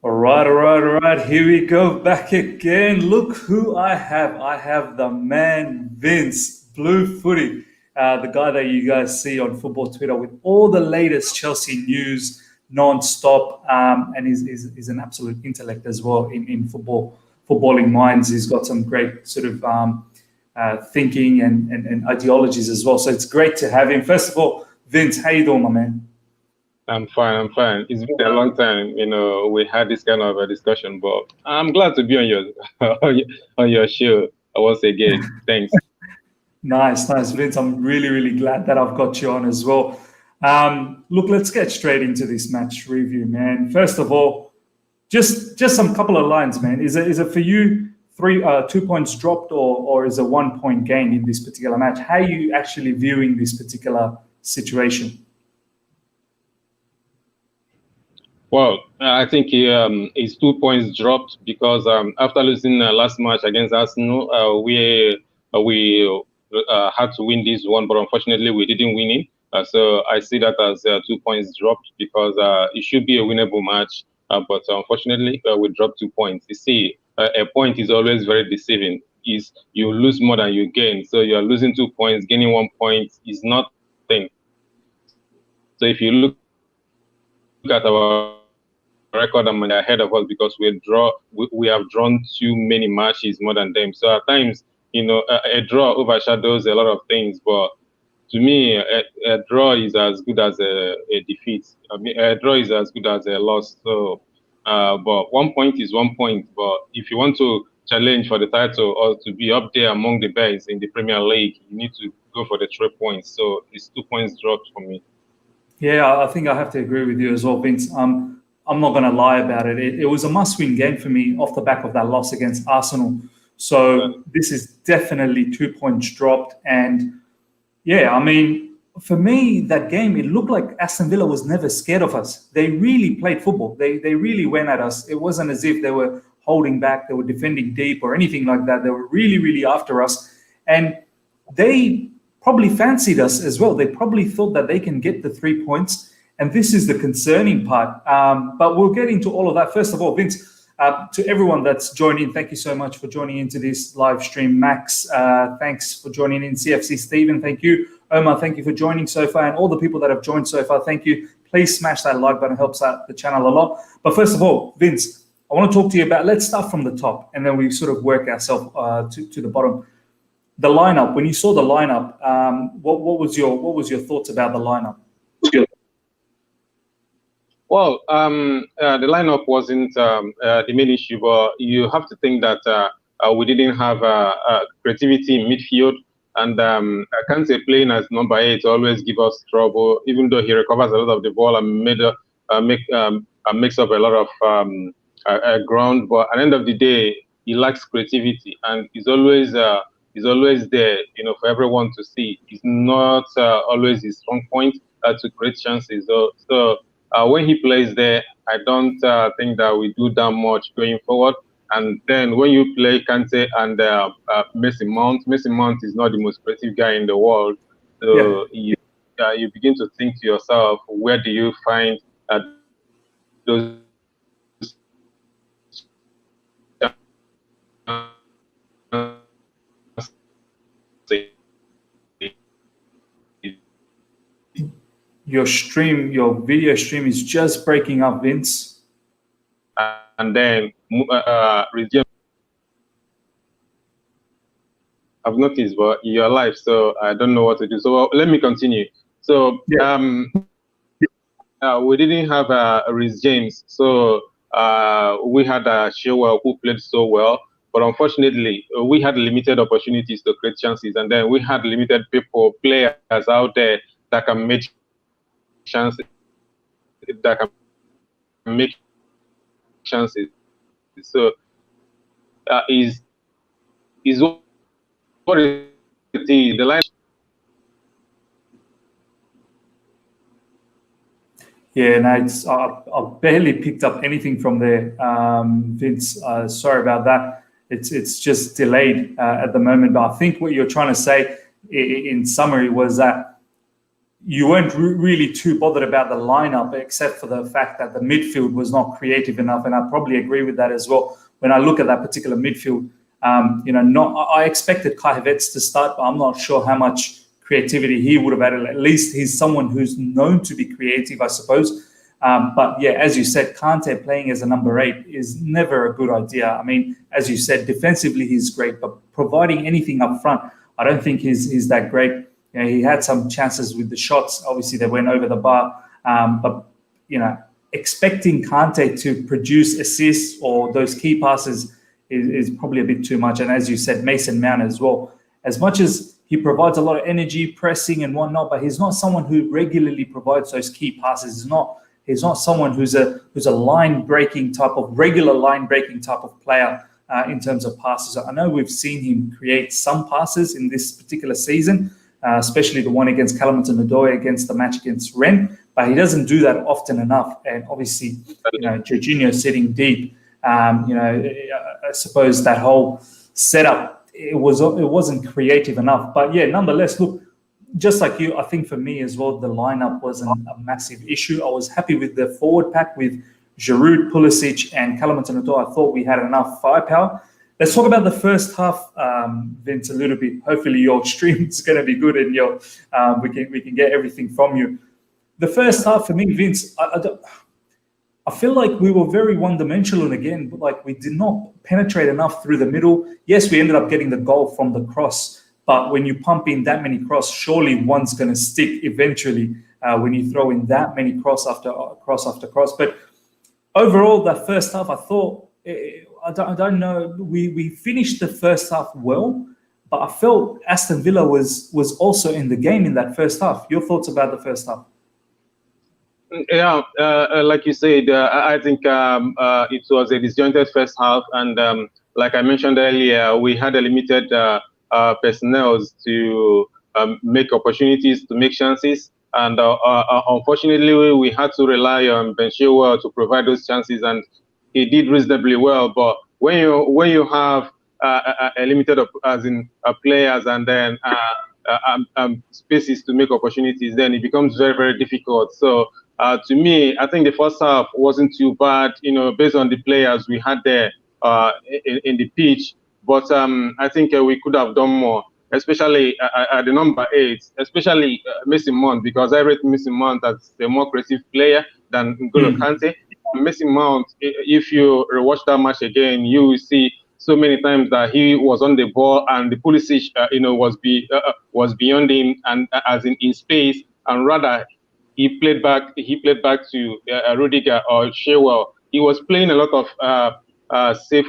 All right. Here we go back again. Look who I have. I have the man, Vince, Blue Footy, the guy that you guys see on football Twitter with all the latest Chelsea news non-stop. And he's an absolute intellect as well in footballing minds. He's got some great sort of thinking and ideologies as well. So it's great to have him. First of all, Vince, how you doing, my man? I'm fine. I'm fine. It's been a long time, we had this kind of a discussion, but I'm glad to be on your on your show once again. Thanks. Nice, Vince. I'm really glad that I've got you on as well. Look, let's get straight into this match review, man. First of all, just some couple of lines, man. Is it for you 2 points dropped or is a 1 point gain in this particular match? How are you actually viewing this particular situation? Well, I think his 2 points dropped because after losing last match against Arsenal, we had to win this one, but unfortunately we didn't win it. So I see that as 2 points dropped because it should be a winnable match, but unfortunately we dropped 2 points. You see, a point is always very deceiving. Is you lose more than you gain, so you are losing 2 points, gaining 1 point is nothing. So if you look at our record and they're ahead of us because we have drawn too many matches more than them. So at times, a draw overshadows a lot of things. But to me, a draw is as good as a defeat. I mean, a draw is as good as a loss. So, but 1 point is 1 point. But if you want to challenge for the title or to be up there among the best in the Premier League, you need to go for the 3 points. So it's 2 points dropped for me. Yeah, I think I have to agree with you as well, Vince. I'm not going to lie about it. It was a must-win game for me off the back of that loss against Arsenal. So this is definitely 2 points dropped. And yeah, I mean, for me, that game, it looked like Aston Villa was never scared of us. They really played football. They really went at us. It wasn't as if they were holding back, they were defending deep or anything like that. They were really after us. And they probably fancied us as well. They probably thought that they can get the 3 points. And this is the concerning part. But we'll get into all of that. First of all, Vince, to everyone that's joined in, thank you so much for joining into this live stream. Max, thanks for joining in. CFC Stephen, thank you. Omar, thank you for joining so far. And all the people that have joined so far, thank you. Please smash that like button. It helps out the channel a lot. But first of all, Vince, I want to talk to you about, let's start from the top. And then we sort of work ourselves to the bottom. The lineup, when you saw the lineup, what was your thoughts about the lineup? Well, the lineup wasn't the main issue, but you have to think that we didn't have creativity in midfield, and Kante playing as number 8 always give us trouble. Even though he recovers a lot of the ball and makes up a lot of ground, but at the end of the day, he lacks creativity, and he's always there, for everyone to see. It's not always his strong point to create chances. So when he plays there, I don't think that we do that much going forward. And then when you play Kante and Mason Mount is not the most creative guy in the world. So you begin to think to yourself, where do you find those Your video stream is just breaking up, Vince. And then Reece James, I've noticed, but you're live, so I don't know what to do. So let me continue. So we didn't have Reece James, so we had Chilwell who played so well, but unfortunately we had limited opportunities to create chances, and then we had limited players out there that can make chances. So is what is the line? Yeah, no, I barely picked up anything from there, Vince. Sorry about that. It's just delayed at the moment. But I think what you're trying to say, in summary, was that you weren't really too bothered about the lineup, except for the fact that the midfield was not creative enough. And I probably agree with that as well. When I look at that particular midfield, I expected Kai Havertz to start, but I'm not sure how much creativity he would have added. At least he's someone who's known to be creative, I suppose. But yeah, as you said, Kante playing as a number 8 is never a good idea. I mean, as you said, defensively he's great, but providing anything up front, I don't think he's that great. He had some chances with the shots. Obviously, they went over the bar. But expecting Kante to produce assists or those key passes is probably a bit too much. And as you said, Mason Mount as well. As much as he provides a lot of energy, pressing and whatnot, but he's not someone who regularly provides those key passes. He's not someone who's a regular line breaking type of player in terms of passes. I know we've seen him create some passes in this particular season, especially the one against Kalamata against the match against Rennes, but he doesn't do that often enough. And obviously, Jorginho sitting deep. I suppose that whole setup it wasn't creative enough. But yeah, nonetheless, look. Just like you, I think for me as well, the lineup wasn't a massive issue. I was happy with the forward pack with Giroud, Pulisic, and Kalamata. I thought we had enough firepower. Let's talk about the first half, Vince, a little bit. Hopefully, your stream is going to be good, and we can get everything from you. The first half for me, Vince, I feel like we were very one-dimensional again. But like we did not penetrate enough through the middle. Yes, we ended up getting the goal from the cross. But when you pump in that many cross, surely one's going to stick eventually when you throw in that many cross after cross. But overall, that first half, I thought, I don't know, we finished the first half well, but I felt Aston Villa was also in the game in that first half. Your thoughts about the first half? Yeah, like you said, I think it was a disjointed first half. And like I mentioned earlier, we had a limited personnel to make opportunities, to make chances, and unfortunately we had to rely on Ben Chilwell to provide those chances, and he did reasonably well. But when you have a limited players and then spaces to make opportunities, then it becomes very, very difficult. So to me, I think the first half wasn't too bad, based on the players we had there in the pitch. But I think we could have done more, especially at the number 8, especially Mason Mount, because I rate Mason Mount as a more creative player than N'Golo Kante. Mason Mount, if you rewatch that match again, you will see so many times that he was on the ball and the Pulisic, was beyond him and as in space, and rather he played back to Rudiger or Chilwell. He was playing a lot of safe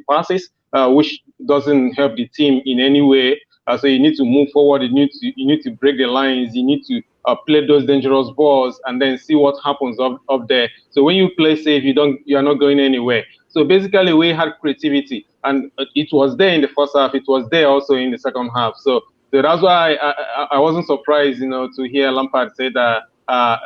passes. Which doesn't help the team in any way. So you need to move forward. You need to break the lines. You need to play those dangerous balls and then see what happens up there. So when you play safe, you are not going anywhere. So basically, we had creativity, and it was there in the first half. It was there also in the second half. So that's why I wasn't surprised, to hear Lampard say that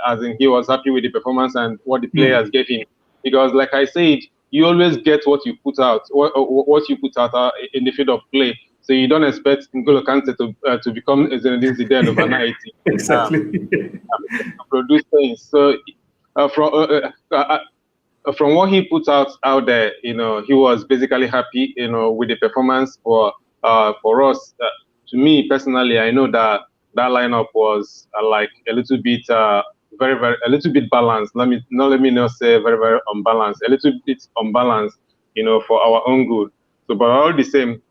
as in he was happy with the performance and what the players gave him, because like I said, you always get what you put out, what you put out in the field of play. So you don't expect N'Golo Kante to become Zinedine Zidane overnight. Exactly. To produce things. So from what he put out there, he was basically happy, with the performance. For us, to me personally, I know that lineup was like a little bit. A little bit balanced. Let me not say very, very unbalanced. A little bit unbalanced, for our own good. So, but all the same,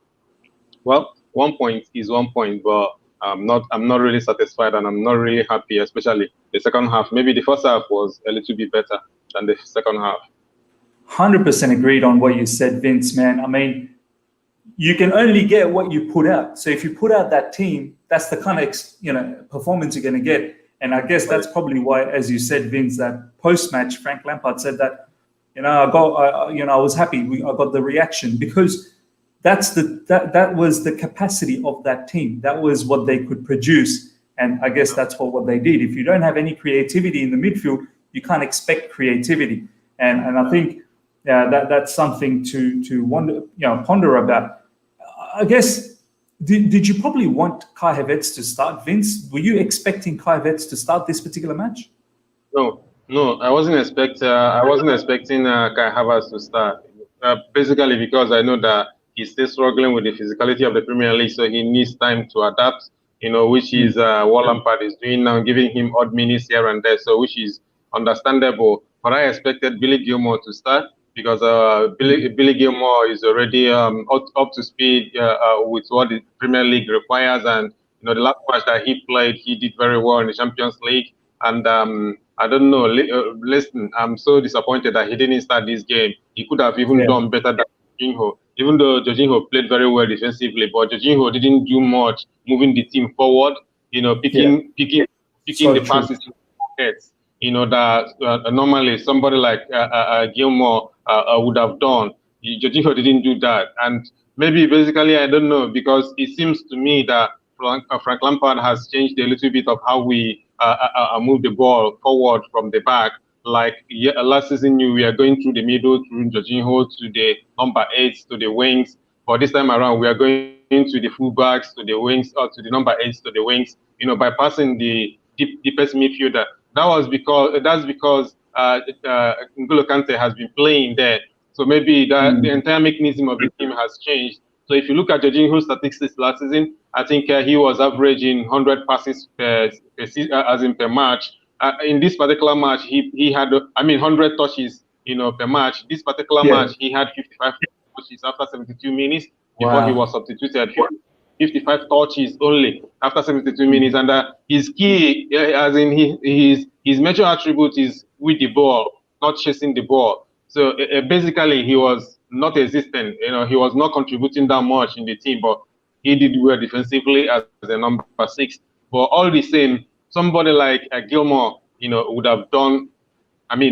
well, 1 point is 1 point, but I'm not really satisfied, and I'm not really happy, especially the second half. Maybe the first half was a little bit better than the second half. 100% agreed on what you said, Vince, man. I mean, you can only get what you put out. So if you put out that team, that's the kind of performance you're going to get. And I guess that's probably why, as you said, Vince, that post-match, Frank Lampard said that, I was happy. I got the reaction, because that was the capacity of that team. That was what they could produce. And I guess that's what they did. If you don't have any creativity in the midfield, you can't expect creativity. And I think that's something to wonder, ponder about. I guess Did you probably want Kai Havertz to start, Vince? Were you expecting Kai Havertz to start this particular match? No, no, I wasn't expecting Kai Havertz to start. Basically, because I know that he's still struggling with the physicality of the Premier League, so he needs time to adapt. Which is what Lampard is doing now, giving him odd minutes here and there, so which is understandable. But I expected Billy Gilmour to start because Billy Gilmour is already up to speed with what the Premier League requires, and the last match that he played, he did very well in the Champions League. And I don't know. Listen, I'm so disappointed that he didn't start this game. He could have even done better than Jorginho. Even though Jorginho played very well defensively, but Jorginho didn't do much moving the team forward. Picking the passes to pockets. That normally somebody like Gilmour would have done. Jorginho didn't do that, and maybe basically I don't know, because it seems to me that Frank Lampard has changed a little bit of how we move the ball forward from the back. Like last season, we are going through the middle, through Jorginho to the number 8s, to the wings. But this time around, we are going to the fullbacks, to the wings, or to the number 8s, to the wings. Bypassing the deepest midfielder. That's because N'Golo Kante has been playing there. So maybe the entire mechanism of the team has changed. So if you look at Jorginho's statistics last season, I think he was averaging 100 passes per match. In this particular match, he had 100 touches, per match. This particular match, he had 55 touches after 72 minutes before he was substituted. 55 touches only after 72 minutes, and his key, as in his major attribute, is with the ball, not chasing the ball. So basically, he was not existent. He was not contributing that much in the team, but he did well defensively as a number 6. But all the same, somebody like Gilmour, would have done,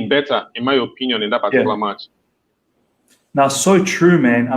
better, in my opinion, in that particular match. Now, so true, man.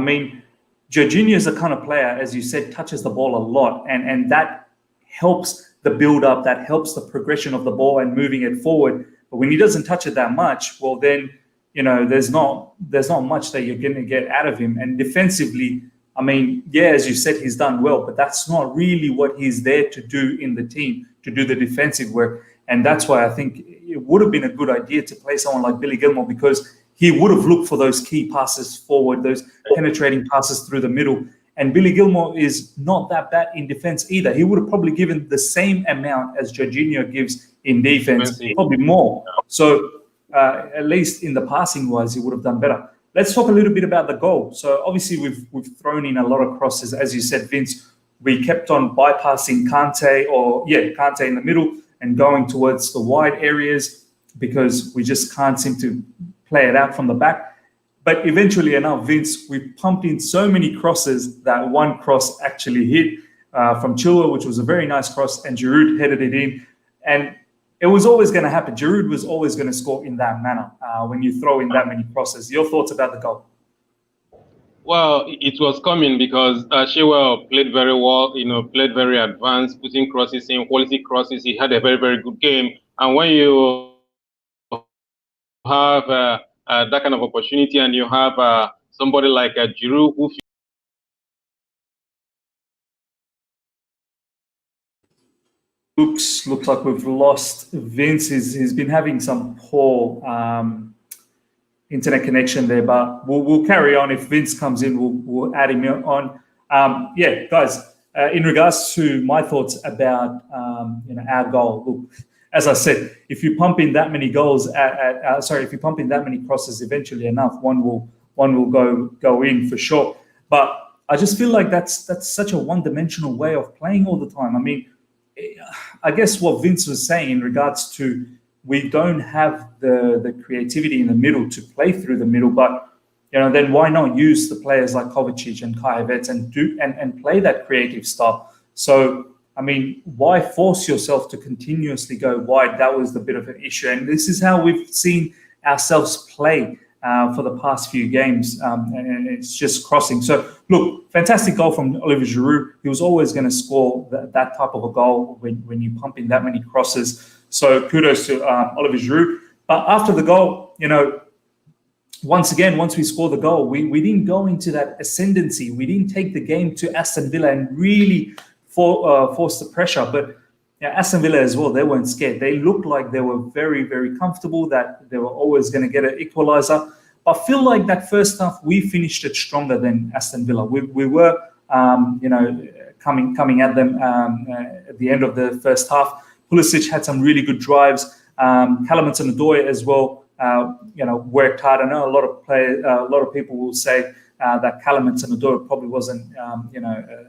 Jorginho is the kind of player, as you said, touches the ball a lot, and that helps the build-up, that helps the progression of the ball and moving it forward. But when he doesn't touch it that much, well, then there's not much that you're going to get out of him. And defensively, as you said, he's done well, but that's not really what he's there to do in the team, to do the defensive work. And that's why I think it would have been a good idea to play someone like Billy Gilmour, because he would have looked for those key passes forward, those penetrating passes through the middle. And Billy Gilmour is not that bad in defense either. He would have probably given the same amount as Jorginho gives in defense, probably more. So at least in the passing wise, he would have done better. Let's talk a little bit about the goal. So obviously we've thrown in a lot of crosses. As you said, Vince, we kept on bypassing Kante in the middle and going towards the wide areas because we just can't seem to play it out from the back. But eventually enough, Vince, we pumped in so many crosses that one cross actually hit from Chilwell, which was a very nice cross, and Giroud headed it in. And it was always going to happen. Giroud was always going to score in that manner when you throw in that many crosses. Your thoughts about the goal? Well, it was coming because Chilwell played very well, played very advanced, putting crosses in, quality crosses. He had a very, very good game. And when you have that kind of opportunity and you have somebody like Giroud who looks like we've lost Vince. He's been having some poor internet connection there, but we'll carry on. If Vince comes in, we'll add him on. Guys, in regards to my thoughts about our goal, look, as I said, if you pump in that many goals if you pump in that many crosses, eventually enough, one will go in for sure. But I just feel like that's such a one-dimensional way of playing all the time. I guess what Vince was saying in regards to we don't have the creativity in the middle to play through the middle, but then why not use the players like Kovacic and Kai Havertz and play that creative style? So why force yourself to continuously go wide? That was the bit of an issue, and this is how we've seen ourselves play for the past few games, and it's just crossing. So look, fantastic goal from Olivier Giroud. He was always going to score that type of a goal when you pump in that many crosses. So kudos to Olivier Giroud. But after the goal, once again, once we score the goal, we didn't go into that ascendancy. We didn't take the game to Aston Villa and really force the pressure. But Aston Villa as well, they weren't scared. They looked like they were very, very comfortable, that they were always going to get an equaliser. I feel like that first half, we finished it stronger than Aston Villa. We were, coming at them at the end of the first half. Pulisic had some really good drives. Callum Hudson-Odoi as well, worked hard. I know a lot of people will say that Callum Hudson-Odoi probably wasn't,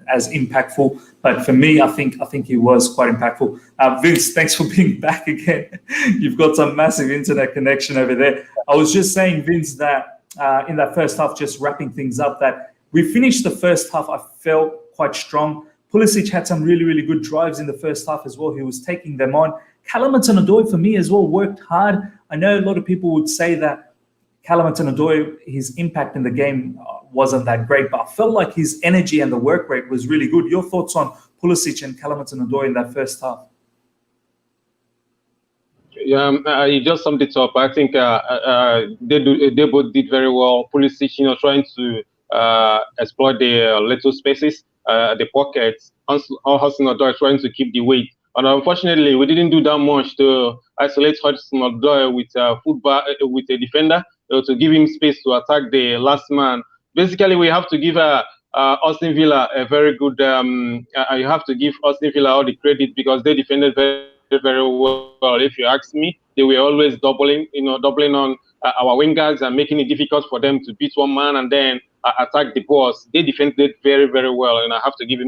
as impactful. But for me, I think he was quite impactful. Vince, thanks for being back again. You've got some massive internet connection over there. I was just saying, Vince, that in that first half, just wrapping things up, that we finished the first half, I felt quite strong. Pulisic had some really, really good drives in the first half as well. He was taking them on. Callum Hudson-Odoi, for me as well, worked hard. I know a lot of people would say that Callum Hudson-Odoi, his impact in the game wasn't that great, but I felt like his energy and the work rate was really good. Your thoughts on Pulisic and Callum Hudson-Odoi in that first half? Yeah, you just summed it up. I think they both did very well. Pulisic, trying to exploit the little spaces, the pockets. Hudson-Odoi trying to keep the weight. And unfortunately, we didn't do that much to isolate Hudson-Odoi with a defender, to give him space to attack the last man. Basically, we have to give Aston Villa a very good. You have to give Aston Villa all the credit, because they defended very, very well. If you ask me, they were always doubling on our wingers and making it difficult for them to beat one man and then attack the boss. They defended very, very well, and I have to give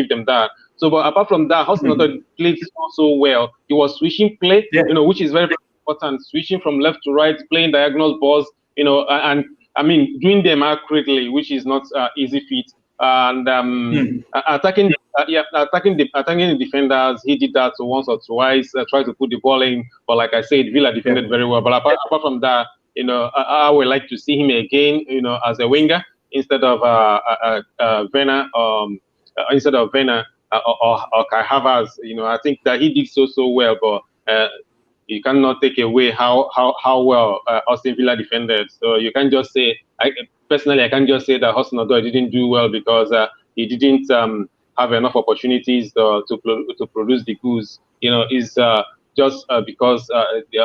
them that. So, but apart from that, Hudson-Odoi played so well. He was switching play, which is very, very important. Switching from left to right, playing diagonal balls, and I mean doing them accurately, which is not easy feat. And attacking the defenders, he did that once or twice. Tried to put the ball in, but like I said, Villa defended very well. But apart from that, I would like to see him again, as a winger instead of Werner, or Kai Havertz. I think that he did so well, but you cannot take away how well Aston Villa defended. So you can't just say. Personally, I can't just say that Hudson-Odoi didn't do well because he didn't have enough opportunities to produce the goods. Is just because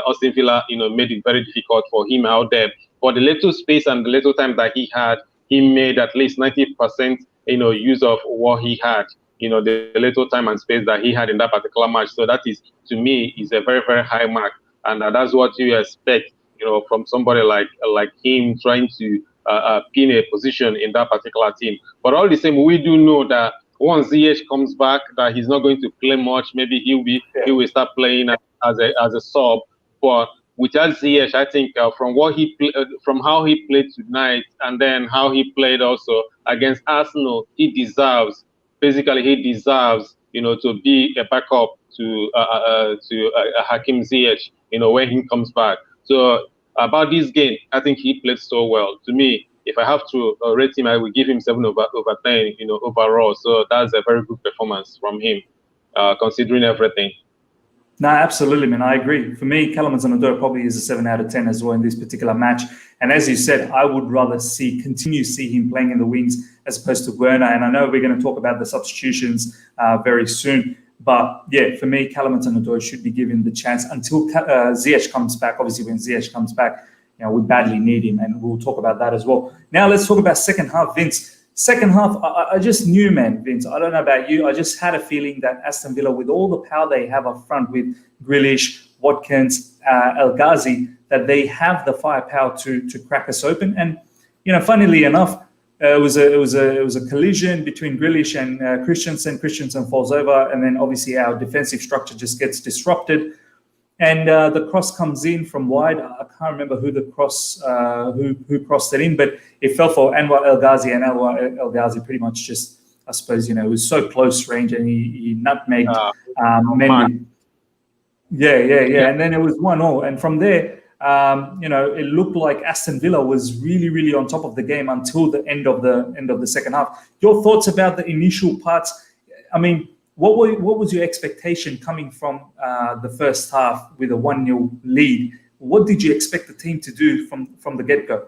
Aston Villa, made it very difficult for him out there. For the little space and the little time that he had, he made at least 90%, use of what he had. The little time and space that he had in that particular match. So that is, to me, is a very, very high mark, and that's what you expect, from somebody like him trying to be in a position in that particular team. But all the same, we do know that once ZH comes back, that he's not going to play much. Maybe he will start playing as a sub. But without ZH, I think from how he played tonight, and then how he played also against Arsenal, he deserves to be a backup to Hakim Ziyech, when he comes back. So about this game, I think he played so well. To me, if I have to rate him, I will give him 7 over 10, overall. So that's a very good performance from him, considering everything. No, absolutely, man. I agree. For me, Callum Hudson-Odoi probably is a 7 out of 10 as well in this particular match. And as you said, I would rather continue to see him playing in the wings as opposed to Werner. And I know we're going to talk about the substitutions very soon. But yeah, for me, Callum Hudson-Odoi should be given the chance until Ziyech comes back. Obviously, when Ziyech comes back, we badly need him, and we'll talk about that as well. Now, let's talk about second half, Vince. Second half, I just knew, man, Vince, I don't know about you, I just had a feeling that Aston Villa, with all the power they have up front with Grealish, Watkins, El Ghazi, that they have the firepower to crack us open. And, funnily enough, it was a collision between Grealish and Christensen. Christensen falls over, and then obviously our defensive structure just gets disrupted. And the cross comes in from wide. I can't remember who the cross who crossed it in, but it fell for Anwar El Ghazi, and Anwar El Ghazi pretty much just, I suppose, it was so close range, and he nutmegged Mendy. Yeah. And then it was 1-1, and from there, it looked like Aston Villa was really, really on top of the game until the end of the second half. Your thoughts about the initial parts? I mean, what was your expectation coming from the first half with a 1-0 lead? What did you expect the team to do from the get-go?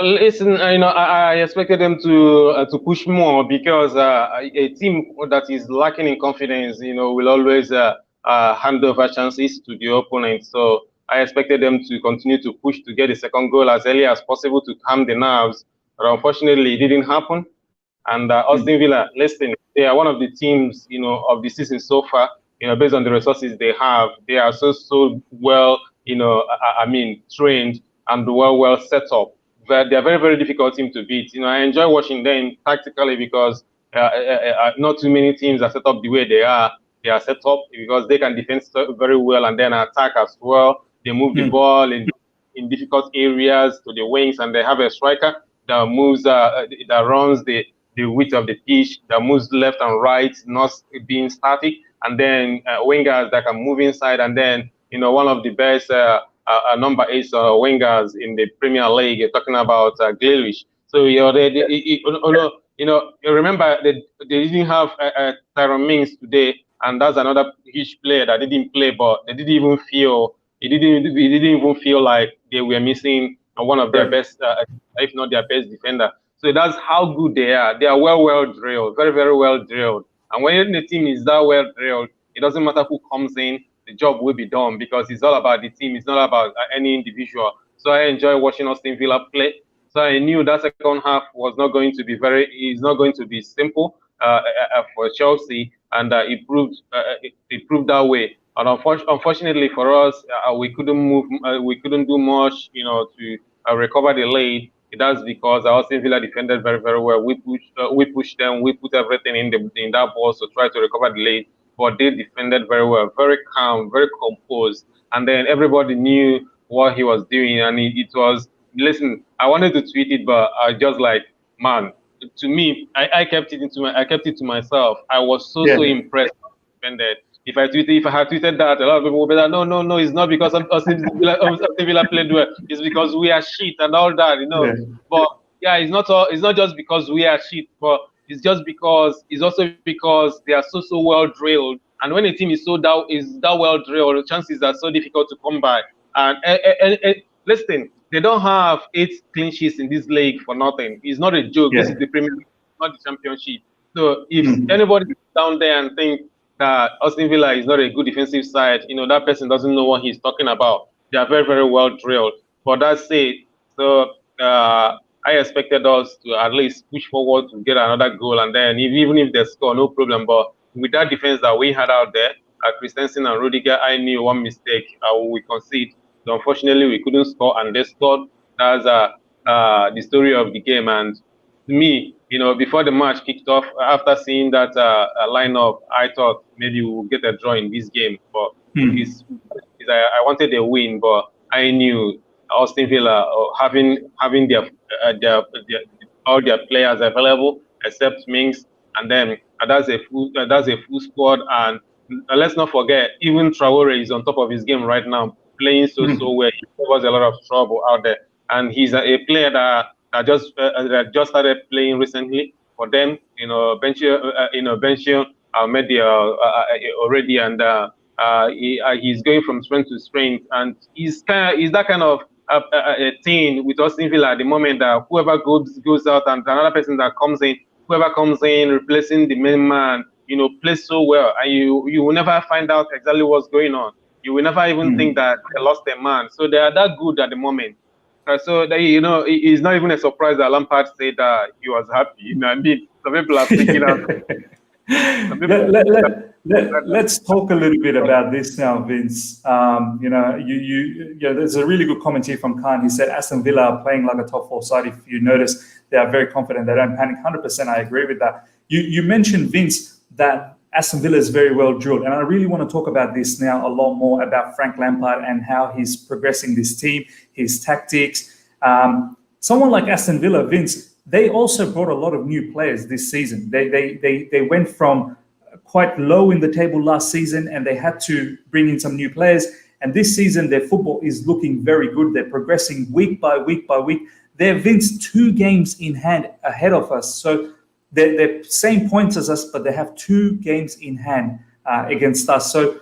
Listen, I expected them to push more because a team that is lacking in confidence, will always hand over chances to the opponent. So I expected them to continue to push to get the second goal as early as possible to calm the nerves. But unfortunately, it didn't happen. And Aston Villa, listen, they are one of the teams, of the season so far. Based on the resources they have, they are so well, trained and well set up. They're a very, very difficult team to beat. I enjoy watching them tactically because not too many teams are set up the way they are. They are set up because they can defend very well and then attack as well. They move the ball in difficult areas to the wings, and they have a striker that moves, that runs the width of the pitch, that moves left and right, not being static, and then wingers that can move inside, and then one of the best number 8 wingers in the Premier League. You're talking about Grealish. So you remember they didn't have Tyrone Mings today, and that's another huge player that didn't play, but they didn't even feel it didn't even feel like they were missing one of their best, if not their best defender. So that's how good they are. They are well drilled, very, very well drilled. And when the team is that well drilled, it doesn't matter who comes in, the job will be done because it's all about the team. It's not about any individual. So I enjoy watching Aston Villa play. So I knew that second half was not going to be it's not going to be simple for Chelsea, and it proved that way. And unfortunately for us, we couldn't move, we couldn't do much, to recover the lead. That's because Aston Villa defended very, very well. We pushed them, we put everything in that ball to try to recover the lead. But they defended very well, very calm, very composed, and then everybody knew what he was doing, and it was. Listen, I wanted to tweet it, but I just like, man. To me, I kept it to myself. I was so impressed. Defended. If I had tweeted that, a lot of people would be like, no, it's not because Aston Villa played well. It's because we are shit and all that, Yeah. But yeah, it's not just because we are shit, but it's also because they are so well drilled. And when a team is that well drilled, the chances are so difficult to come by. And listen, they don't have 8 clean sheets in this league for nothing. It's not a joke. This is the Premier League, not the Championship. So if anybody down there and think that Aston Villa is not a good defensive side, that person doesn't know what he's talking about. They are very, very well drilled. But that said, so I expected us to at least push forward to get another goal, and then even if they score, no problem. But with that defense that we had out there, Christensen and Rudiger, I knew one mistake we concede. So unfortunately, we couldn't score, and they scored. That's the story of the game. And to me, before the match kicked off, after seeing that lineup, I thought maybe we'll get a draw in this game. But I wanted a win, but I knew Aston Villa having all their players available except Mings, and then that's a full squad. And let's not forget, even Traore is on top of his game right now, playing so well. He covers a lot of trouble out there, and he's a player that just started playing recently for them. Benchio made already, and he's going from strength to strength, and he's that kind of a thing with Aston Villa at the moment, that whoever goes out and another person that comes in, whoever comes in replacing the main man, plays so well, and you will never find out exactly what's going on. You will never even think that they lost their man. So they are that good at the moment. So it's not even a surprise that Lampard said that he was happy. I mean, some people are freaking out. Let's talk a little bit about this now, Vince. There's a really good comment here from Khan. He said Aston Villa are playing like a top 4 side. If you notice, they are very confident. They don't panic. 100%, I agree with that. You mentioned, Vince, that Aston Villa is very well drilled, and I really want to talk about this now a lot more, about Frank Lampard and how he's progressing this team, his tactics. Someone like Aston Villa, Vince, they also brought a lot of new players this season. They went from quite low in the table last season, and they had to bring in some new players. And this season, their football is looking very good. They're progressing week by week by week. They're, Vince, 2 games in hand ahead of us. So they're same points as us, but they have 2 games in hand against us. So,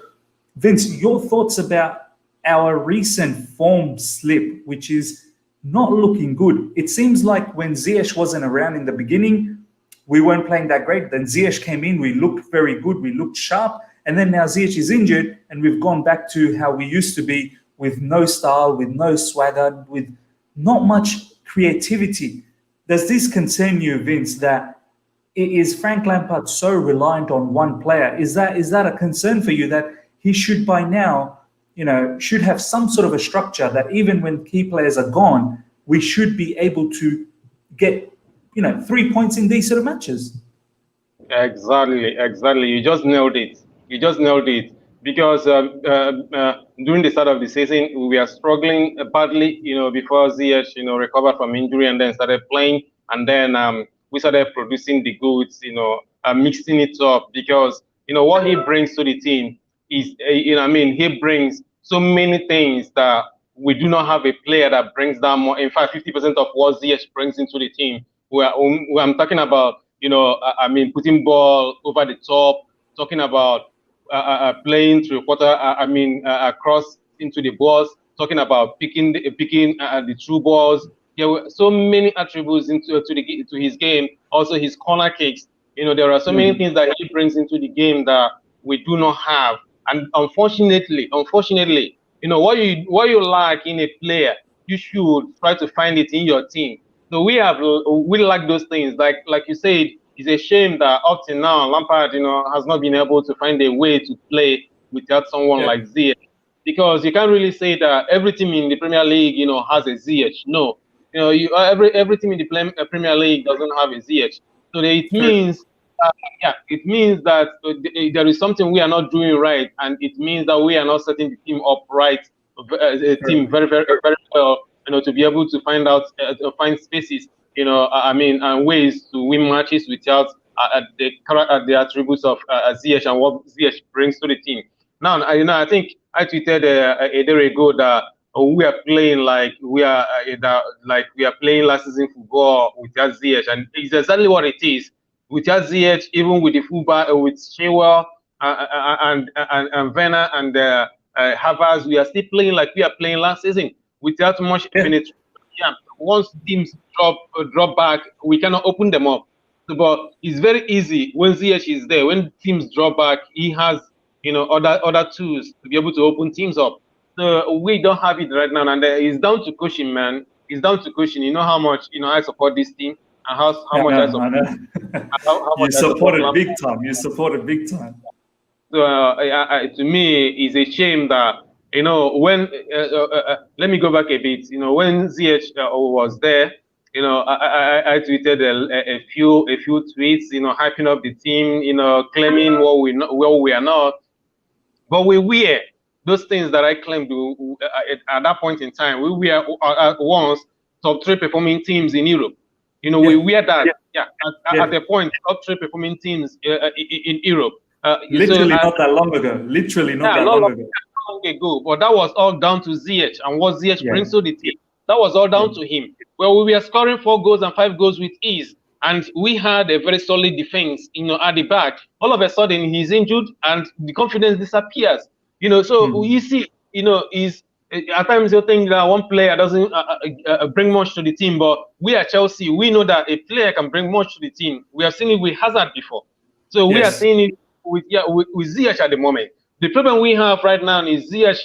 Vince, your thoughts about our recent form slip, which is not looking good. It seems like when Ziyech wasn't around in the beginning, we weren't playing that great. Then Ziyech came in, we looked very good, we looked sharp. And then now Ziyech is injured, and we've gone back to how we used to be, with no style, with no swagger, with not much creativity. Does this concern you, Vince, that is Frank Lampard so reliant on one player? Is that a concern for you, that he should by now, should have some sort of a structure that even when key players are gone, we should be able to get, 3 points in these sort of matches? Exactly. You just nailed it. Because during the start of the season, we are struggling badly, before Ziyech, recovered from injury and then started playing. And then we started producing the goods, mixing it up, because, what he brings to the team is, he brings so many things that we do not have a player that brings down more. In fact, 50% of what Ziyech brings into the team, I'm talking about, putting ball over the top, talking about playing through quarter, across into the balls, talking about picking the true balls. There were so many attributes to his game. Also, his corner kicks. There are so many things that he brings into the game that we do not have. And unfortunately, what you lack in a player, you should try to find it in your team. So we lack those things. Like you said, it's a shame that up to now Lampard, has not been able to find a way to play without someone like Ziyech, because you can't really say that every team in the Premier League, has a Ziyech. No, every team in the Premier League doesn't have a Ziyech. So it means, that there is something we are not doing right, and it means that we are not setting the team up right, team very, very, very well, to be able to find spaces, and ways to win matches without the attributes of Ziyech and what Ziyech brings to the team. Now, I think I tweeted a day ago that we are playing like we are playing last season football without Ziyech, and it's exactly what it is. Without Ziyech, even with the fullback, with Chilwell and Werner and Havertz, we are still playing like we are playing last season without much penetration. Yeah, once teams drop back, we cannot open them up. So, but it's very easy when Ziyech is there. When teams drop back, he has other tools to be able to open teams up. So we don't have it right now, and it's down to coaching, man. It's down to coaching. You know how much I support this team, and how much I support. You supported big time. You supported big time. So to me, it's a shame that when let me go back a bit. When Ziyech was there, I tweeted a few tweets, hyping up the team, claiming what we are not, but we were those things that I claimed at that point in time. We were at once top 3 performing teams in Europe. We were that. At the point, top 3 performing teams in Europe. Literally not that long ago. Long ago. But that was all down to Ziyech and what Ziyech brings to the team. That was all down to him. Well, we were scoring 4 goals and 5 goals with ease, and we had a very solid defense, at the back. All of a sudden, he's injured, and the confidence disappears. So you see, is at times you think that one player doesn't bring much to the team, but we at Chelsea, we know that a player can bring much to the team. We have seen it with Hazard before, so we are seeing it with Ziyech at the moment. The problem we have right now is Ziyech,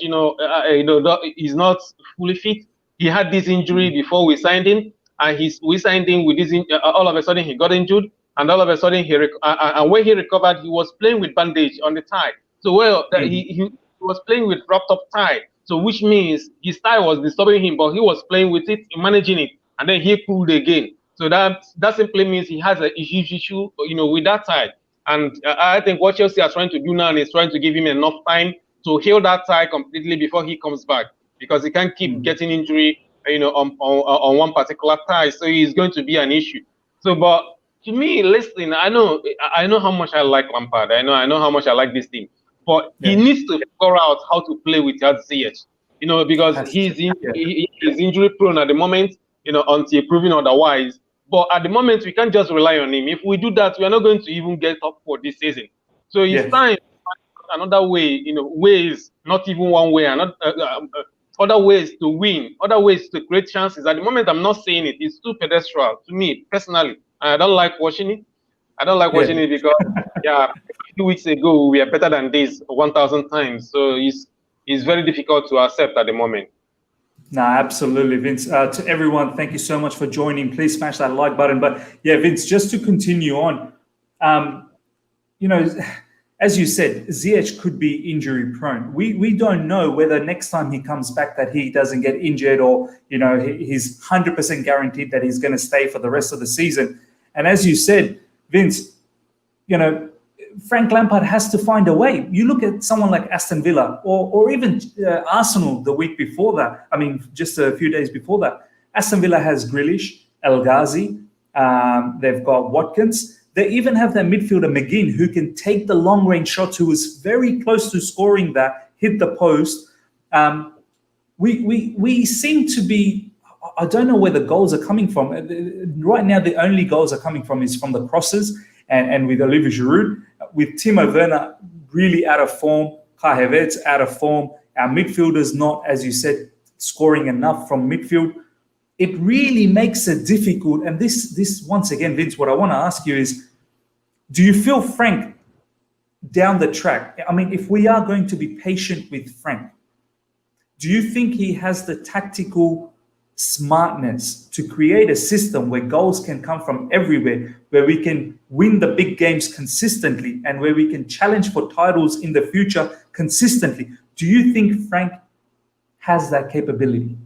is not fully fit. He had this injury before we signed him, and we signed him with this. All of a sudden, he got injured, and all of a sudden, and when he recovered, he was playing with bandage on the thigh. So he was playing with wrapped up thigh. So which means his thigh was disturbing him, but he was playing with it, managing it, and then he pulled again. So that simply means he has a huge issue, with that thigh. And I think what Chelsea are trying to do now is trying to give him enough time to heal that thigh completely before he comes back, because he can't keep getting injury, on one particular thigh. So he's going to be an issue. So, but to me, listen, I know how much I like Lampard. I know how much I like this team. But he needs to figure out how to play without Ziyech, because he's injury prone at the moment, until proven otherwise. But at the moment, we can't just rely on him. If we do that, we are not going to even get up for this season. So it's time to find another way, ways, not even one way, other ways to win, other ways to create chances. At the moment, I'm not saying it. It's too pedestrian to me personally. I don't like watching it. I don't like watching it because, yeah, a few weeks ago we are better than this 1,000 times. So it's very difficult to accept at the moment. No, absolutely, Vince. To everyone, thank you so much for joining. Please smash that like button. But yeah, Vince, just to continue on, you know, as you said, Ziyech could be injury prone. We don't know whether next time he comes back that he doesn't get injured, or he's 100% guaranteed that he's going to stay for the rest of the season. And as you said, Vince, Frank Lampard has to find a way. You look at someone like Aston Villa or even Arsenal the week before that. I mean, just a few days before that. Aston Villa has Grealish, El Ghazi. They've got Watkins. They even have their midfielder McGinn, who can take the long-range shots, who was very close to scoring that, hit the post. We seem to be, I don't know where the goals are coming from. Right now, the only goals are coming from is from the crosses and with Olivier Giroud. With Timo Werner really out of form, Kai Havertz out of form, our midfielders not, as you said, scoring enough from midfield. It really makes it difficult. And this once again, Vince, what I want to ask you is, do you feel Frank down the track? I mean, if we are going to be patient with Frank, do you think he has the tactical smartness to create a system where goals can come from everywhere, where we can win the big games consistently and where we can challenge for titles in the future consistently? Do you think Frank has that capability?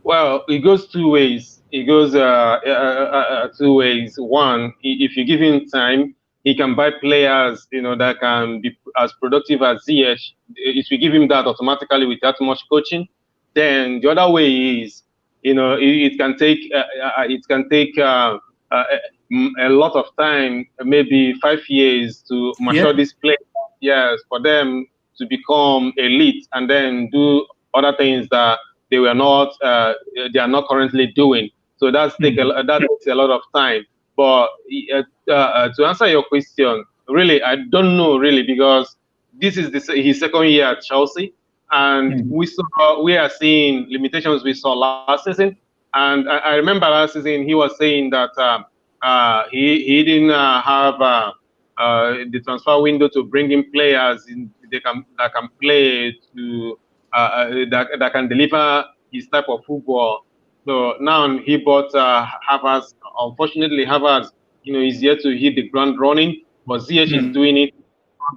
Well, it goes two ways. It goes two ways. One, if you give him time, he can buy players, that can be as productive as Ziyech. If you give him that automatically with that much coaching, then the other way is, it can take a lot of time, maybe 5 years to mature this player. Yes, for them to become elite and then do other things that they are not currently doing. So that takes a lot of time. But to answer your question, really, I don't know really, because this is his second year at Chelsea, and we are seeing limitations we saw last season. And I remember last season he was saying that he didn't have the transfer window to bring in players that can play to that can deliver his type of football. So now he bought Havertz. Unfortunately, Havertz, is yet to hit the ground running, but Ziyech is doing it,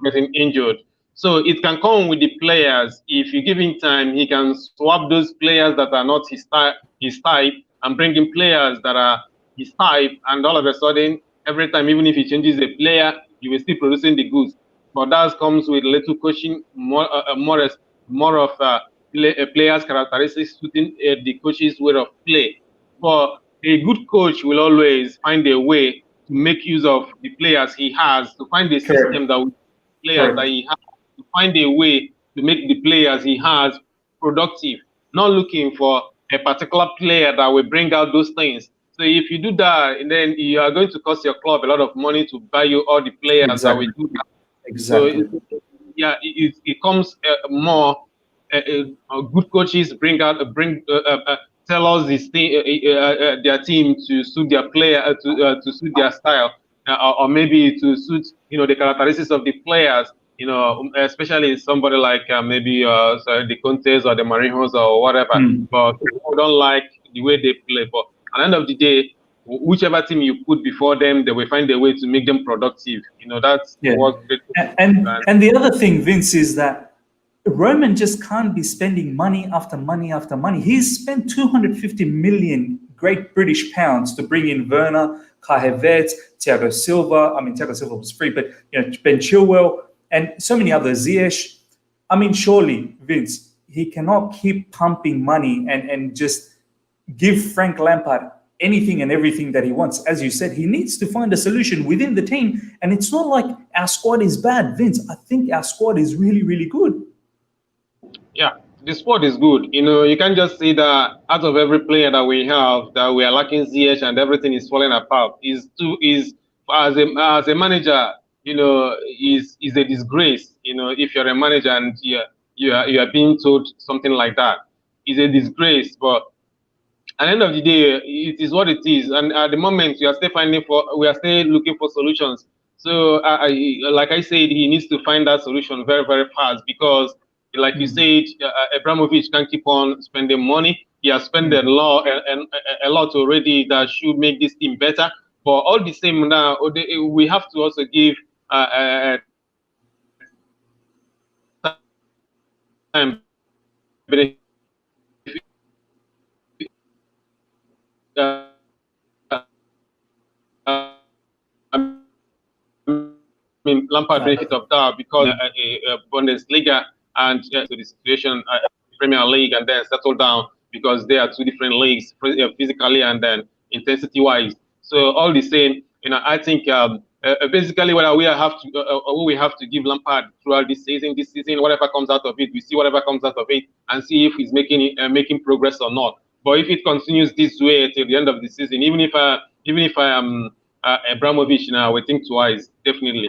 getting injured. So it can come with the players. If you give him time, he can swap those players that are not his type and bring in players that are his type. And all of a sudden, every time, even if he changes a player, you will still producing the goods. But that comes with little coaching, more of players' characteristics suiting the coach's way of play. But a good coach will always find a way to make use of the players he has, to find a system that will players that he has, to find a way to make the players he has productive, not looking for a particular player that will bring out those things. So if you do that, then you are going to cost your club a lot of money to buy you all the players that will do that. Exactly. So it comes more. Good coaches tell us their team to suit their player to suit their style, or maybe to suit the characteristics of the players. Especially somebody like maybe the Contes or the Marinhos or whatever. But people don't like the way they play. But at the end of the day, whichever team you put before them, they will find a way to make them productive. That's what. And the other thing, Vince, is that Roman just can't be spending money after money after money. He's spent 250 million Great British pounds to bring in Werner, Kai Havertz, Thiago Silva. I mean, Thiago Silva was free, but Ben Chilwell and so many others. Ziyech. I mean, surely, Vince, he cannot keep pumping money and just give Frank Lampard anything and everything that he wants. As you said, he needs to find a solution within the team. And it's not like our squad is bad, Vince. I think our squad is really, really good. Yeah, the squad is good. You can't just say that out of every player that we have, that we are lacking Ziyech and everything is falling apart. Is as a manager, is a disgrace. If you're a manager and you are being told something like that. It's a disgrace, but at the end of the day, it is what it is. And at the moment, we are still looking for solutions. So, like I said, he needs to find that solution very, very fast because, like you said, Abramovich can't keep on spending money. He has spent a lot already that should make this team better. But all the same, now we have to also give time. I mean, Lampard benefit of that because Bundesliga and to the situation Premier League and then settle down because they are two different leagues physically and then intensity-wise. So all the same, I think basically what we have to give Lampard throughout this season, whatever comes out of it, we see whatever comes out of it and see if he's making progress or not. But if it continues this way till the end of the season, even if I am Abramovich now, we think twice, definitely.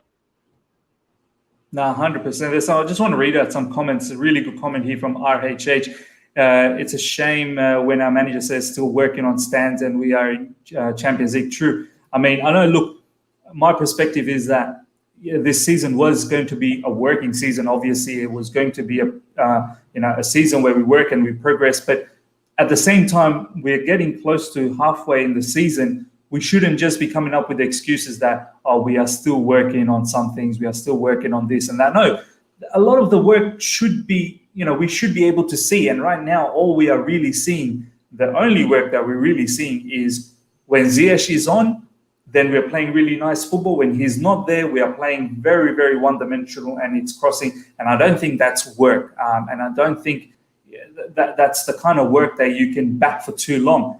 No, 100%. So I just want to read out some comments. A really good comment here from RHH. It's a shame when our manager says still working on stands and we are in Champions League. True. I mean, I know, look, my perspective is that this season was going to be a working season. Obviously, it was going to be a season where we work and we progress. But at the same time, we're getting close to halfway in the season. We shouldn't just be coming up with excuses that, we are still working on some things, we are still working on this and that. No, a lot of the work should be, we should be able to see. And right now, all we are really seeing, the only work that we're really seeing is when Ziyech is on, then we're playing really nice football. When he's not there, we are playing very, very one-dimensional and it's crossing. And I don't think that's work. And I don't think that's the kind of work that you can back for too long.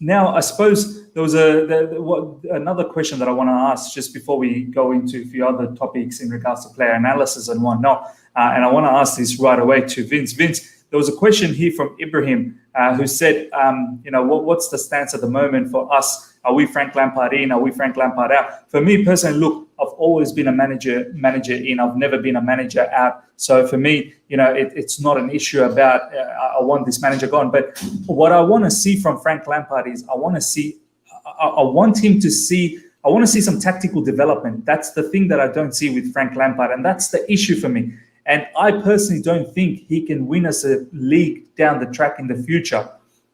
Now, I suppose there was another question that I want to ask just before we go into a few other topics in regards to player analysis and whatnot. And I want to ask this right away to Vince. Vince, there was a question here from Ibrahim who said, what's the stance at the moment for us? Are we Frank Lampard in? Are we Frank Lampard out? For me personally, look, I've always been a manager in. I've never been a manager out. So for me, it's not an issue about I want this manager gone. But what I want to see from Frank Lampard is I want to see some tactical development. That's the thing that I don't see with Frank Lampard, and that's the issue for me. And I personally don't think he can win us a league down the track in the future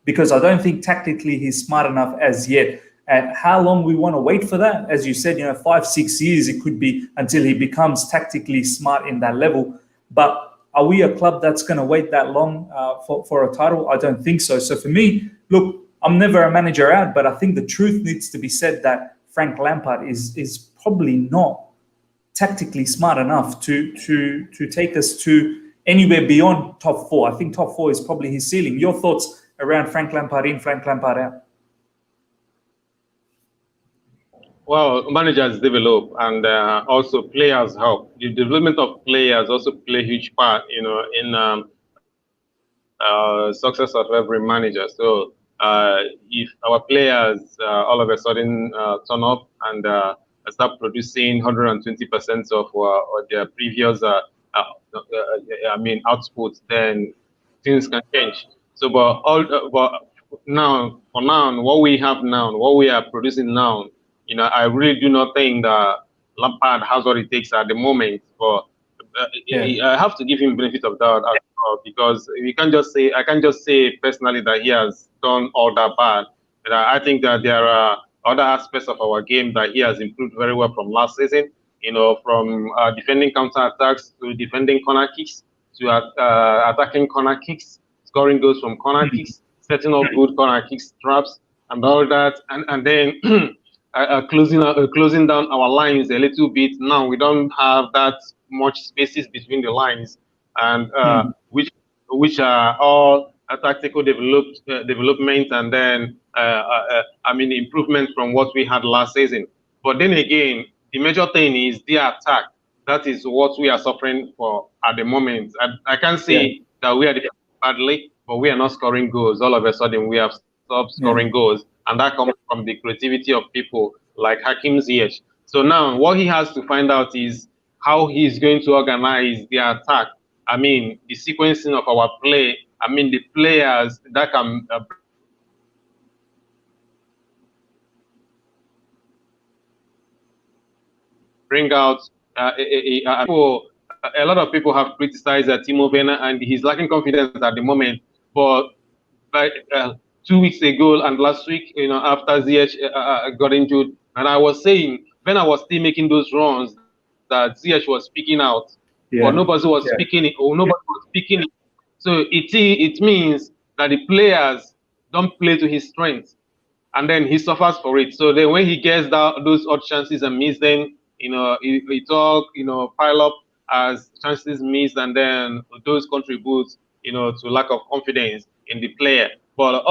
because I don't think tactically he's smart enough as yet. And how long we want to wait for that? As you said, 5-6 years it could be until he becomes tactically smart in that level. But are we a club that's going to wait that long for a title? I don't think so. So for me, look, I'm never a manager out, but I think the truth needs to be said that Frank Lampard is probably not tactically smart enough to take us to anywhere beyond top four. I think top four is probably his ceiling. Your thoughts around Frank Lampard in, Frank Lampard out? Well, managers develop and also players help. The development of players also play a huge part, in success of every manager. So if our players all of a sudden turn up and start producing 120% of their previous, output, then things can change. So, but now, what we have now, what we are producing now, I really do not think that Lampard has what it takes at the moment. But I have to give him benefit of doubt as well, because I can't just say personally that he has done all that bad. But I think that there are other aspects of our game that he has improved very well from last season. From defending counter-attacks to defending corner kicks to attacking corner kicks, scoring goals from corner kicks, setting up good corner kicks, traps, and all that, and then closing down our lines a little bit. Now we don't have that much spaces between the lines, and which are all tactical development, and then improvement from what we had last season. But then again, the major thing is the attack. That is what we are suffering for at the moment. I can't say that we are defending badly, but we are not scoring goals. All of a sudden, we have stopped scoring goals. And that comes from the creativity of people like Hakim Ziyech. So now what he has to find out is how he's going to organize the attack I mean, the sequencing of our play. I mean, the players that can bring out a lot of people have criticized Timo Werner, and he's lacking confidence at the moment. But 2 weeks ago and last week, after Ziyech got injured, and I was saying when I was still making those runs that Ziyech was speaking out, but nobody was speaking it, or nobody was speaking it. So it means that the players don't play to his strengths, and then he suffers for it. So then when he gets those odd chances and miss them, it all pile up as chances missed, and then those contribute to lack of confidence in the player. But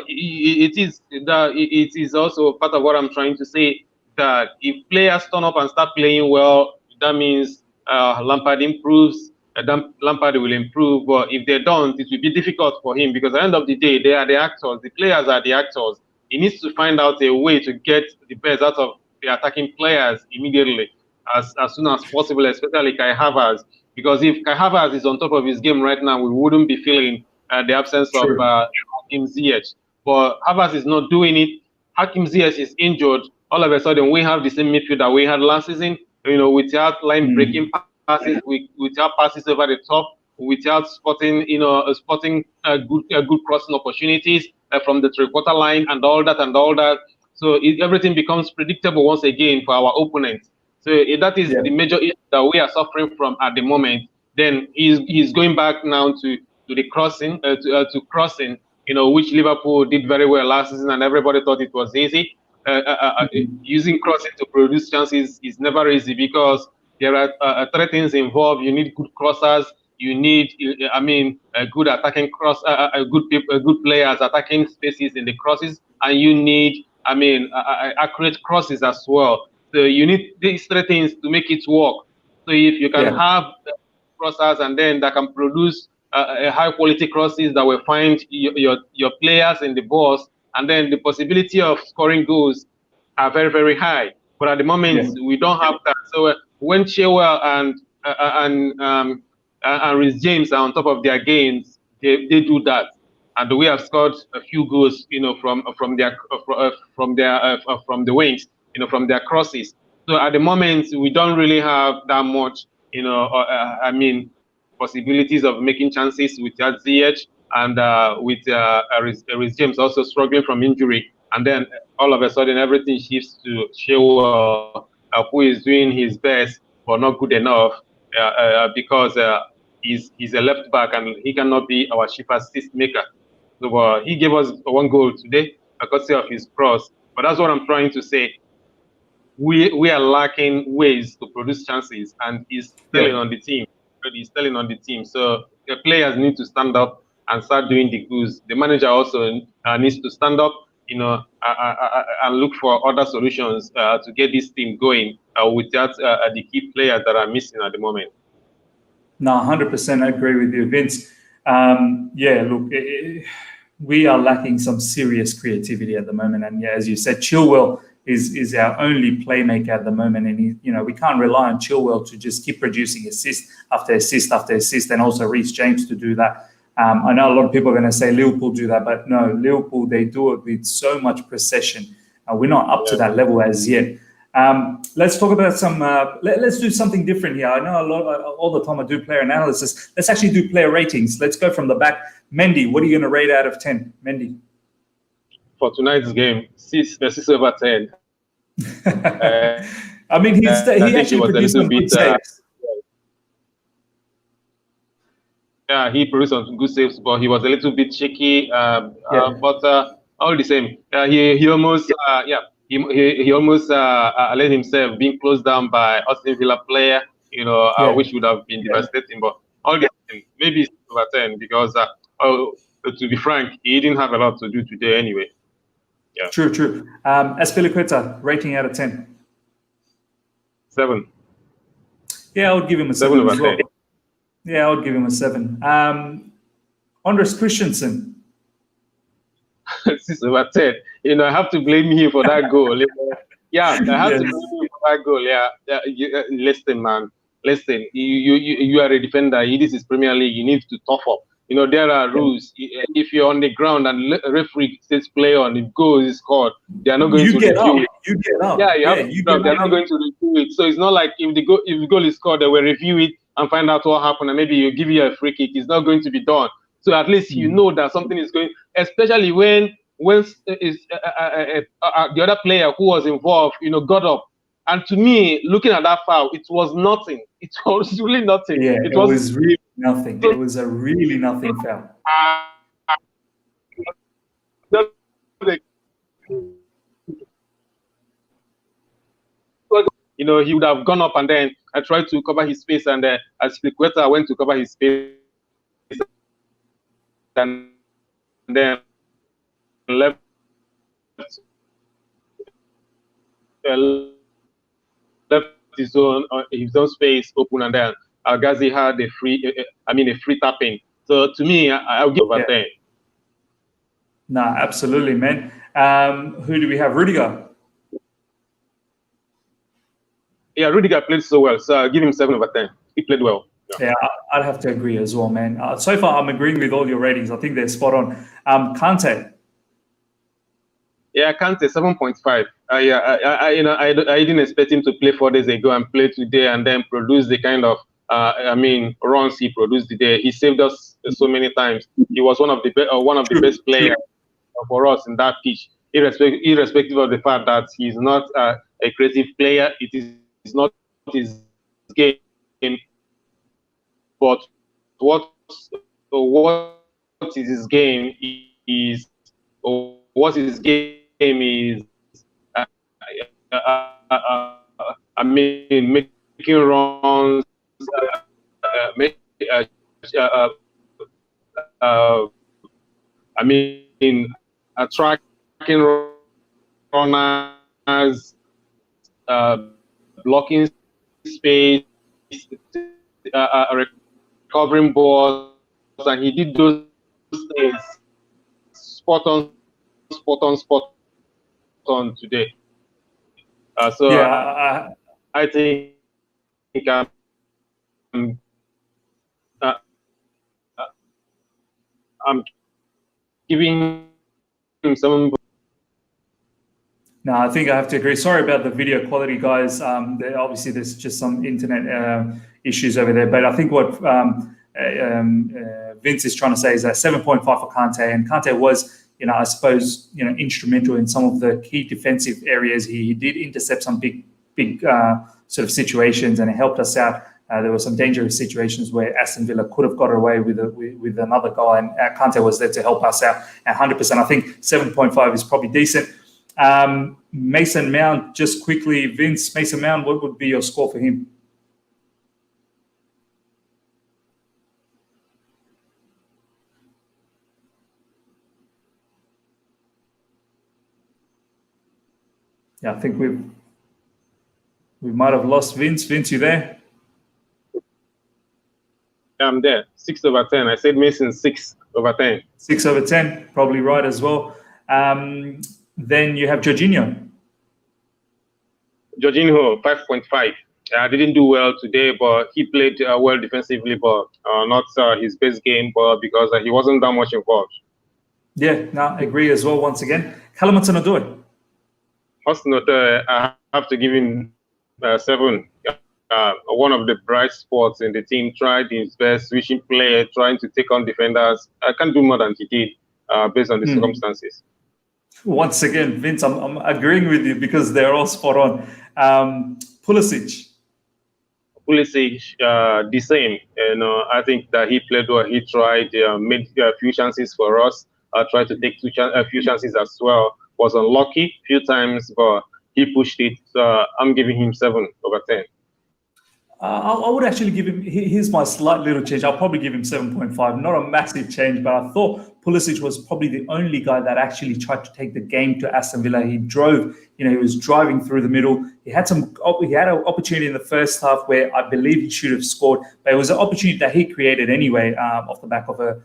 it is also part of what I'm trying to say, that if players turn up and start playing well, that means Lampard improves. Then Lampard will improve. But if they don't, it will be difficult for him, because at the end of the day, they are the actors. The players are the actors. He needs to find out a way to get the best out of the attacking players immediately, as soon as possible, especially Kai Havertz. Because if Kai Havertz is on top of his game right now, we wouldn't be feeling the absence of Hakim Ziyech. But Havertz is not doing it. Hakim Ziyech is injured. All of a sudden, we have the same midfield that we had last season, without line-breaking passes, without passes over the top, without spotting good crossing opportunities from the three-quarter line and all that. So everything becomes predictable once again for our opponents. So that is the major issue that we are suffering from at the moment. Then he's going back now to the crossing, to crossing, which Liverpool did very well last season, and everybody thought it was easy. Using crossing to produce chances is never easy, because there are three things involved. You need good crossers. You need, a good attacking cross, good players attacking spaces in the crosses, and you need, accurate crosses as well. So you need these three things to make it work. So if you can have crossers, and then that can produce high quality crosses that will find your players in the box, and then the possibility of scoring goals are very, very high. But at the moment, we don't have that. So when Chilwell and Reece James are on top of their games, they do that, and we have scored a few goals, from the wings, from their crosses. So at the moment, we don't really have that much, possibilities of making chances without Ziyech, and with Reece James also struggling from injury, and then all of a sudden everything shifts to Chilwell, who is doing his best but not good enough, because he's a left back and he cannot be our chief assist maker. So he gave us one goal today, courtesy of his cross. But that's what I'm trying to say. We are lacking ways to produce chances, and he's telling on the team. He's telling on the team. So the players need to stand up and start doing the goods. The manager also needs to stand up, and look for other solutions to get this team going without the key players that are missing at the moment. No, 100% agree with you, Vince. Look, we are lacking some serious creativity at the moment, and as you said, Chilwell is our only playmaker at the moment, and we can't rely on Chilwell to just keep producing assist after assist after assist, and also Reece James to do that. I know a lot of people are going to say Liverpool do that, but no, Liverpool, they do it with so much precision. We're not up to that level as yet. Let's talk about let's do something different here. I know all the time I do player analysis. Let's actually do player ratings. Let's go from the back. Mendy, what are you going to rate out of 10? Mendy. For tonight's game, 6/10. I mean, he actually produced some good saves. Yeah, he produced some good saves, but he was a little bit shaky. But all the same, he almost he almost let himself being closed down by Aston Villa player, which would have been devastating. But all the same, maybe 6/10, because to be frank, he didn't have a lot to do today anyway. Yeah. True. Azpilicueta, rating out of 10. 7. Yeah, I would give him a 7 as well. Yeah, I would give him a 7. Andres Christensen. 6/10. I have to blame him for that goal. Yeah, I have to blame him for that goal. Yeah. Listen, man. listen, you are a defender. This is Premier League. You need to tough up. There are rules. If you're on the ground and a referee says play on, if goal is scored, they are not going to review it. You get up. Yeah, they're not going to review it. So it's not like if the goal is scored, they will review it and find out what happened, and maybe you give you a free kick. It's not going to be done. So at least you know that something is going. Especially when the other player who was involved, got up. And to me, looking at that foul, it was nothing. It was really nothing. Yeah, it was really nothing. It was a really nothing foul. He would have gone up and then I tried to cover his face, and Azpilicueta went to cover his face, and then left his own space open, and then Ghazi had a free tapping. So to me, I'll give over 10. No, absolutely, man. Who do we have? Rudiger. Yeah, Rudiger played so well, so I'll give him 7 over 10. He played well. Yeah, I'd have to agree as well, man. So far, I'm agreeing with all your ratings. I think they're spot on. Kante. Yeah, Kante 7.5. I didn't expect him to play 4 days ago and play today and then produce the kind of runs he produced today. He saved us so many times. He was one of the best players for us in that pitch, irrespective of the fact that he's not a creative player. It is not his game, but what is his game is what his game is. Making runs, attracting runners, blocking space, recovering balls, and he did those things spot on today. I think I'm giving him some. No, I think I have to agree. Sorry about the video quality, guys. Obviously, there's just some internet issues over there. But I think what Vince is trying to say is that 7.5 for Kante. And Kante was, I suppose, instrumental in some of the key defensive areas. He did intercept some big sort of situations, and it helped us out. There were some dangerous situations where Aston Villa could have got away with another goal, and Kante was there to help us out at 100%. I think 7.5 is probably decent. Mason Mount, just quickly, Vince, Mason Mount, what would be your score for him? Yeah, I think we might have lost Vince. Vince, you there? I'm there. 6 over 10. I said Mason 6 over 10. 6 over 10, probably right as well. Then you have Jorginho. Jorginho, 5.5. Didn't do well today, but he played well defensively, but not his best game, but because he wasn't that much involved. Yeah, no, I agree as well once again. Callum Hudson-Odoi. Hudson-Odoi, I have to give him 7. One of the bright spots in the team, tried his best, switching play, trying to take on defenders. I can't do more than he did based on the circumstances. Once again, Vince, I'm agreeing with you because they're all spot on. Pulisic, the same. I think that he played well. He tried, made a few chances for us. Tried to take a few chances as well. Was unlucky a few times, but he pushed it. So I'm giving him 7 over 10. I would actually give him, here's my slight little change. I'll probably give him 7.5. Not a massive change, but I thought Pulisic was probably the only guy that actually tried to take the game to Aston Villa. He drove, he was driving through the middle. He had an opportunity in the first half where I believe he should have scored, but it was an opportunity that he created anyway off the back of a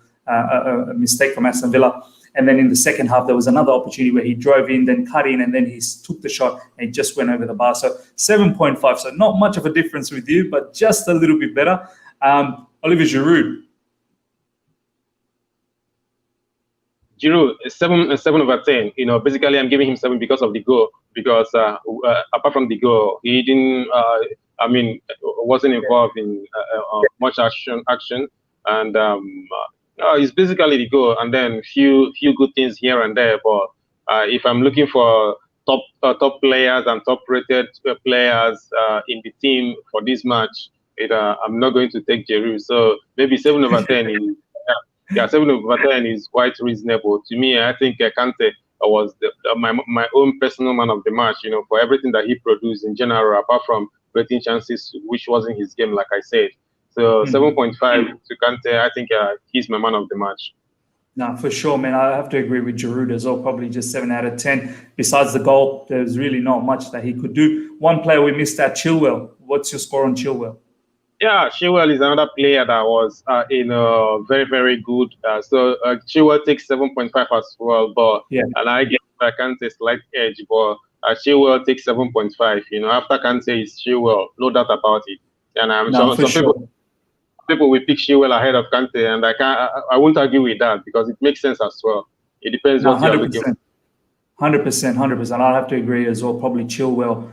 mistake from Aston Villa. And then in the second half, there was another opportunity where he drove in, then cut in, and then he took the shot and he just went over the bar. So 7.5. So not much of a difference with you, but just a little bit better. Olivier Giroud. Giroud, 7/10. Basically, I'm giving him 7 because of the goal. Because apart from the goal, he didn't. Wasn't involved in much action, and it's basically the goal, and then few good things here and there. But if I'm looking for top players and top rated players in the team for this match, I'm not going to take Giroud. So maybe 7/10 is. Yeah, 7/10 is quite reasonable to me. I think Kante was my own personal man of the match. For everything that he produced in general, apart from creating chances, which wasn't his game, like I said. So 7.5 to Kante. I think he's my man of the match. No, for sure, man. I have to agree with Giroud as well. Probably just 7 out of 10. Besides the goal, there's really not much that he could do. One player we missed out, Chilwell. What's your score on Chilwell? Yeah, Chilwell is another player that was very, very good. So Chilwell takes 7.5 as well, but and I get Kante slight edge, but Chilwell takes 7.5. After Kante is Chilwell, no doubt about it. And some people will pick Chilwell ahead of Kante, and I won't argue with that because it makes sense as well. It depends what you're looking for. 100%. I'll have to agree as well. Probably Chilwell,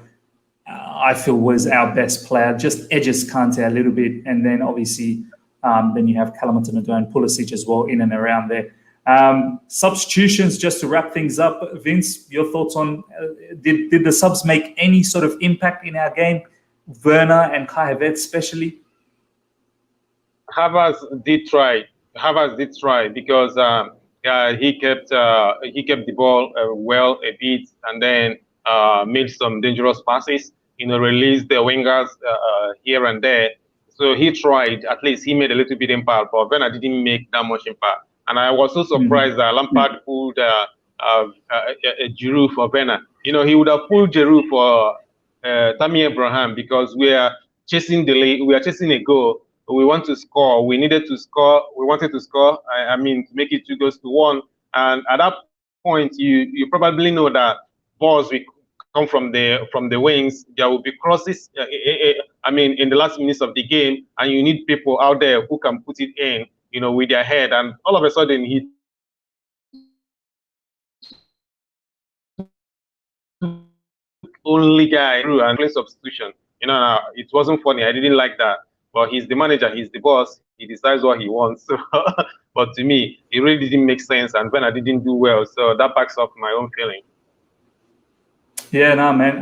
I feel, was our best player. Just edges Kante a little bit, and then obviously then you have Kalimantan and Pulisic as well in and around there. Substitutions, just to wrap things up, Vince, your thoughts on did the subs make any sort of impact in our game? Werner and Kai Havertz especially. Havertz did try because he kept the ball well a bit, and then made some dangerous passes. Released the wingers here and there. So he tried. At least he made a little bit impact, but Werner didn't make that much impact. And I was so surprised that Lampard pulled Giroud for Werner. He would have pulled Giroud for Tammy Abraham because we are chasing a goal. We want to score. We needed to score. We wanted to score. To make it 2-1. And at that point, you probably know that balls will come from the wings. There will be crosses. In the last minutes of the game, and you need people out there who can put it in, with their head. And all of a sudden, he only guy through and playing substitution. It wasn't funny. I didn't like that. But he's the manager. He's the boss. He decides what he wants. So, but to me, it really didn't make sense. And when I didn't do well, so that backs up my own feeling. Yeah, no, man.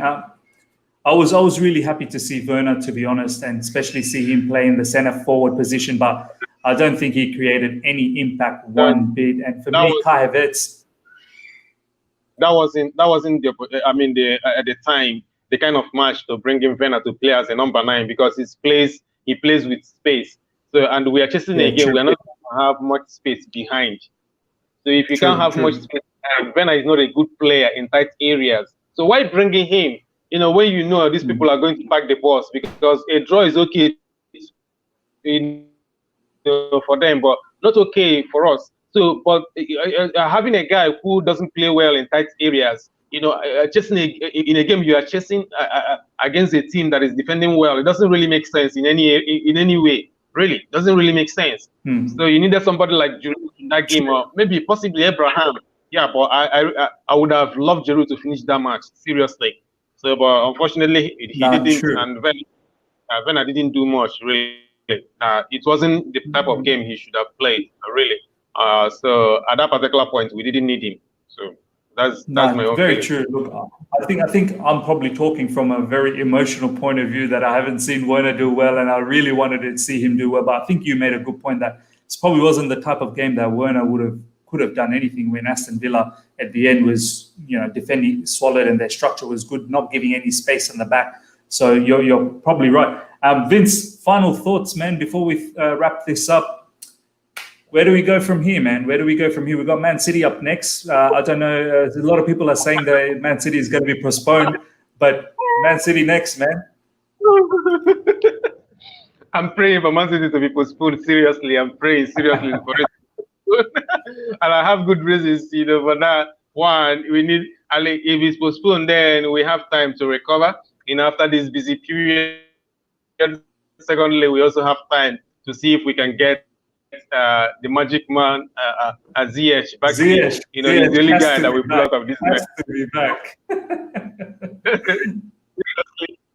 I was really happy to see Werner, to be honest, and especially see him play in the centre forward position. But I don't think he created any impact one bit. And for me, Kai Havertz. That wasn't at the time the kind of match to bring in Werner to play as a number 9 because he plays with space. So and we are chasing a game. We are not going to have much space behind. So if you can't have much space behind, Werner is not a good player in tight areas. So why bringing him? When these people are going to pack the bus, because a draw is okay for them, but not okay for us. So, but having a guy who doesn't play well in tight areas, chasing in a game you are chasing against a team that is defending well, it doesn't really make sense in any way. Really, doesn't really make sense. So you needed somebody like Giroud in that game, or maybe possibly Abraham. Yeah, but I would have loved Giroud to finish that match, seriously. So, but unfortunately, he didn't, and Werner didn't do much, really. It wasn't the type of game he should have played, really. So at that particular point, we didn't need him. So that's my own very feeling. true. Look, I think I'm probably talking from a very emotional point of view that I haven't seen Werner do well, and I really wanted to see him do well. But I think you made a good point that this probably wasn't the type of game that Werner could have done anything when Aston Villa at the end was, defending solid and their structure was good, not giving any space in the back. So you're probably right. Vince, final thoughts, man, before we wrap this up. Where do we go from here, man? Where do we go from here? We've got Man City up next. I don't know. A lot of people are saying that Man City is going to be postponed, but Man City next, man. I'm praying for Man City to be postponed. Seriously, I'm praying seriously for it. and I have good reasons, for that. One, we need, if it's postponed, then we have time to recover. After this busy period. Secondly, we also have time to see if we can get the magic man, ZH, back. ZH, he's the only guy that we pull out of this mess. Has to be back.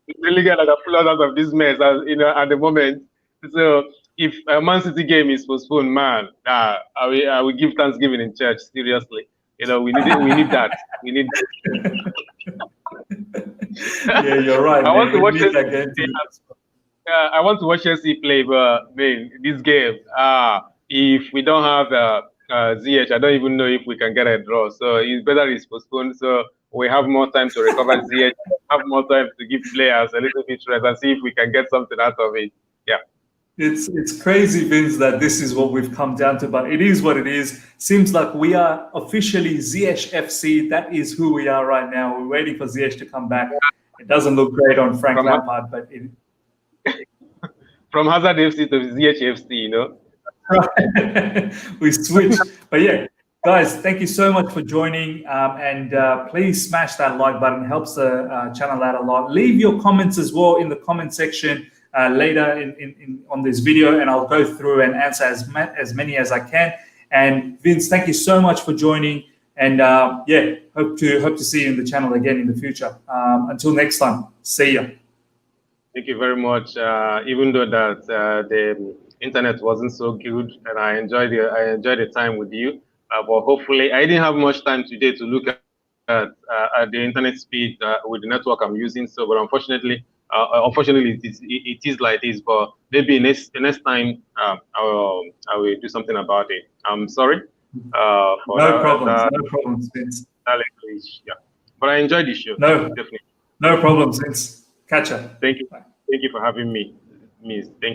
He's the only guy that I pull out of this mess, at the moment. So if a Man City game is postponed, man, I will give Thanksgiving in church. Seriously, we need it. We need that. We need that. Yeah, you're right. I want to watch that game. I want to watch Chelsea play, but man, this game, if we don't have ZH, I don't even know if we can get a draw. So it's better it's postponed, so we have more time to recover ZH, have more time to give players a little bit rest and see if we can get something out of it. Yeah. It's crazy, Vince, that this is what we've come down to, but it is what it is. Seems like we are officially ZH FC. That is who we are right now. We're waiting for ZH to come back. It doesn't look great on Frank Lampard, but from Hazard FC to ZH FC, we switch. But yeah, guys, thank you so much for joining. And please smash that like button. It helps the channel out a lot. Leave your comments as well in the comment section later on this video, and I'll go through and answer as many as I can. And Vince, thank you so much for joining. And yeah, hope to see you in the channel again in the future. Until next time, see ya. Thank you very much. Even though that the internet wasn't so good, and I enjoyed the time with you, but hopefully I didn't have much time today to look at the internet speed with the network I'm using. So, but unfortunately, it is like this. But maybe next time I will do something about it. I'm sorry. No problems, Vince. Yeah, but I enjoyed the show. No, definitely. No problems, Vince. Catch ya. Thank you. Thank you for having me. Thank you.